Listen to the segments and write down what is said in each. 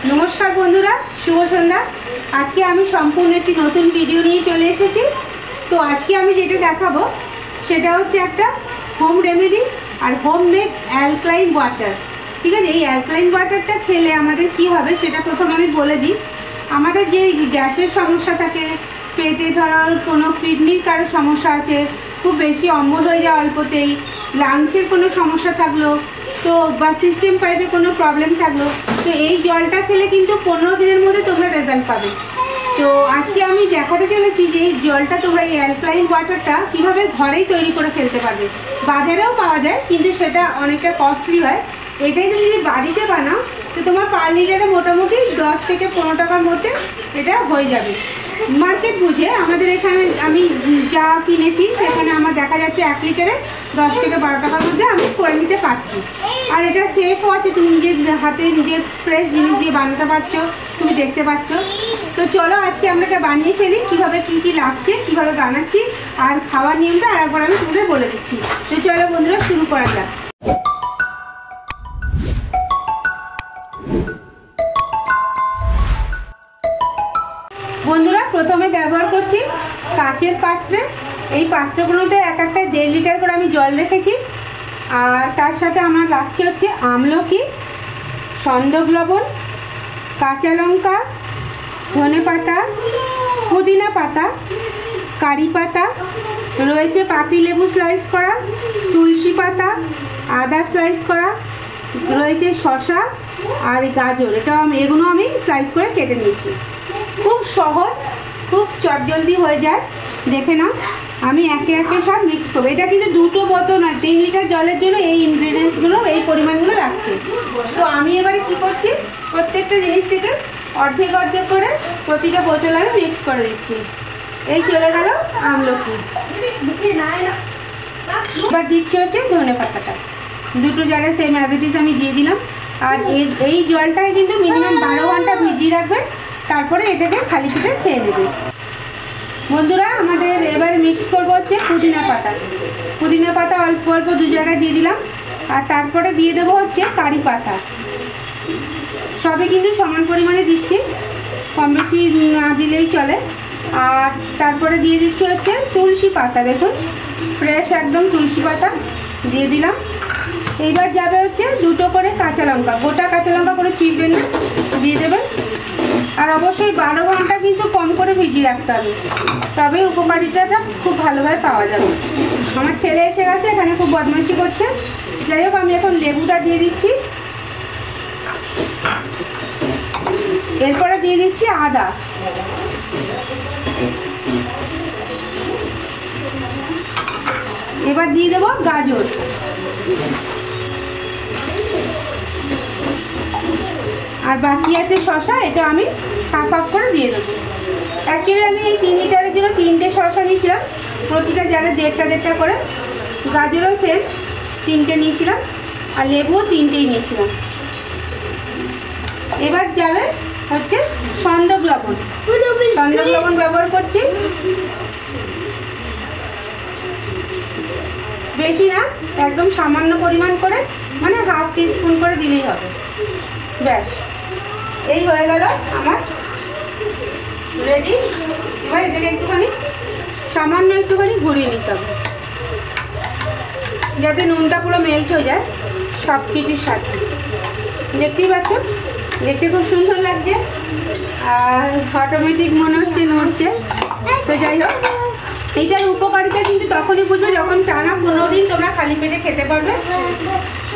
नमस्कार बंधुरा शुभ सन्ध्या। आज के आमी सम्पूर्ण एक नतून भिडियो निये चले एसेछि। तो आज के आमी जेटा देखाबो सेटा होच्छे एकटा होम रेमेडी और होममेड अ্যালকালাইন वाटर। ठीक है, ये अ্যালকালাইন वाटरटा खेले आमादेर कि होबे सेटा प्रथम आमी बोले दिई। आमादेर जे ग्यासेर समस्या थाके, पेटे धरार कोनो किडनिर कारो समस्या आछे, खूब बेशी अम्बल हये जाय अल्पतेई, लांग्सेर कोनो समस्या थाकलो तो बा सिस्टेम पाइपे कोनो प्रॉब्लेम थाकलो तो এই জলটা খেলে কিন্তু 15 দিনের মধ্যে তোমরা রেজাল্ট পাবে। তো আজকে আমি দেখাতে চলেছি যে এই জলটা তোমরা এই অ্যালকালাইন ওয়াটারটা কিভাবে ঘরেই তৈরি করে ফেলতে পারবে। বাজারেও পাওয়া যায় কিন্তু সেটা অনেকটা কস্টলি হয়। এটাই যদি বাড়িতে বানাও তো তোমার পার লিটারে মোটামুটি 10 থেকে 15 টাকার মধ্যে এটা হয়ে যাবে। মার্কেট বুঝে আমাদের এখানে আমি যা কিনেছি সেখানে আমার দেখা যাচ্ছে 1 লিটারে 10 থেকে 12 টাকার মধ্যে আমি করে নিতে পারছি। আর এটা সেফও আছে, তুমি নিজের হাতে নিজের ফ্রেশ জিনিস দিয়ে বানাতে পারছো, তুমি দেখতে পাচ্ছ। তো চলো আজকে আমরা এটা বানিয়ে ফেলি, কীভাবে কী কী লাগছে, কীভাবে বানাচ্ছি আর খাওয়ার নিয়মটা আরেকবার আমি তোমাদের বলে দিচ্ছি। তো চলো বন্ধুরা শুরু করা যাক। বন্ধুরা প্রথমে ব্যবহার করছি কাচের পাত্রে। এই পাত্রগুলোতে এক একটা 1.5 লিটার করে আমি জল রেখেছি। আর তার সাথে আমার লাগছে হচ্ছে আমলকি, সন্দক লবণ, কাঁচা লঙ্কা, ধনে পাতা, পুদিনা পাতা, কারি পাতা, রয়েছে পাতিলেবু স্লাইস করা, তুলসী পাতা, আদা স্লাইস করা, রয়েছে শসা আর গাজর। এগুলো আমি স্লাইস করে কেটে নিয়েছি। খুব সহজ, খুব চটজলদি হয়ে যায়। দেখে নাও, আমি একে একে সব মিক্স করবো। এটা কিন্তু দুটো বোতল নয়, 3 লিটার জলের জন্য এই ইনগ্রিডিয়েন্টসগুলো এই পরিমাণগুলো লাগছে। তো আমি এবারে কি করছি, প্রত্যেকটা জিনিস থেকে অর্ধেক অর্ধেক করে প্রতিটা বোতল আমি মিক্স করে দিচ্ছি। এই চলে গেল আমলকি। এবার দিচ্ছি হচ্ছে ধনে পাতাটা, দুটো জারে সেম অ্যাজ ইট ইজ আমি দিয়ে দিলাম। আর এই জলটায় কিন্তু মিনিমাম 12 ঘন্টা ভিজিয়ে রাখবে, তারপরে এটাকে খালি পেটে খেয়ে নেবে। বন্ধুরা আমাদের এবার মিক্স করবো হচ্ছে পুদিনা পাতা। পুদিনা পাতা অল্প অল্প 2 জায়গায় দিয়ে দিলাম। আর তারপরে দিয়ে দেবো হচ্ছে কারি পাতা। সবই কিন্তু সমান পরিমাণে দিচ্ছি, কম বেশি না দিলেই চলে। আর তারপরে দিয়ে দিচ্ছি হচ্ছে তুলসী পাতা। দেখুন ফ্রেশ একদম তুলসী পাতা দিয়ে দিলাম। এইবার যাবে হচ্ছে 2টো করে কাঁচা লঙ্কা, গোটা কাঁচা লঙ্কা করে চিরবেন না, দিয়ে দেবেন। আর অবশ্যই 12 ঘন্টা কিন্তু কম করে ভিজিয়ে রাখতে হবে, তবে উপকারিতাটা খুব ভালোভাবে পাওয়া যাবে। আমার ছেলে এসে গেছে, এখানে খুব বদমাইশি করছে। যাই হোক, আমি এখন লেবুটা দিয়ে দিচ্ছি। এরপরে দিয়ে দিচ্ছি আদা। এবার দিয়ে দেবো গাজর। আর বাকি আছে শসা, এটা আমি হাফ করে দিয়ে দেবো। অ্যাকচুয়ালি আমি এই 3 লিটারের জন্য 3টে শসা নিয়েছিলাম, প্রতিটা জারে 1.5 করে। গাজরও সেম 3টে নিয়েছিলাম, আর লেবুও 3টেই নিয়েছিলাম। এবার যাবে হচ্ছে সন্দক লবণ। সন্দক লবণ ব্যবহার করছি, বেশি না, একদম সামান্য পরিমাণ করে, মানে হাফ টিস্পুন করে দিলেই হবে। ব্যাস, এই হয়ে গেল আমার রেডি। এবার এটাকে একটুখানি সামান্য একটুখানি ঘুরিয়ে নিতে হবে, যাতে নুনটা পুরো মেল্ট হয়ে যায় সব কিছুর সাথে। দেখতেই পাচ্ছ, দেখতে খুব সুন্দর লাগছে আর অটোমেটিক মনে হচ্ছে নড়ছে। তো যাই হোক, এইটার উপকারিতা কিন্তু তখনই বুঝবে যখন টানা 15 দিন তোমরা খালি পেটে খেতে পারবে।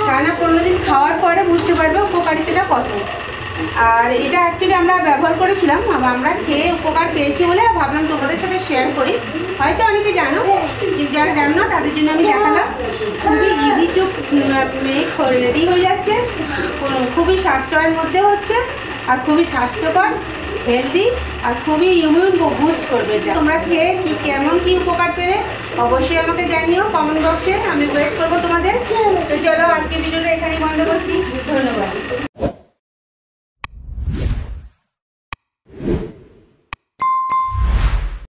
টানা 15 দিন খাওয়ার পরে বুঝতে পারবে উপকারিতাটা কত। আর এটা অ্যাকচুয়ালি আমরা ব্যবহার করেছিলাম, আমরা খেয়ে উপকার পেয়েছি বলে ভাবলাম তোমাদের সাথে শেয়ার করি। হয়তো অনেকে জানো, যারা জানো না তাদের জন্য আমি দেখালাম। খুবই ইজি টু মেক, রেডি হয়ে যাচ্ছে, খুবই সাশ্রয়ের মধ্যে হচ্ছে, আর খুবই স্বাস্থ্যকর, হেলদি, আর খুবই ইমিউন বুস্ট করবে। তোমরা খেয়ে কেমন কি উপকার পেলে অবশ্যই আমাকে জানিও কমেন্ট বক্সে, আমি ওয়েট করবো তোমাদের। তো চলো আজকে ভিডিওটা এখানেই বন্ধ করছি। ধন্যবাদ।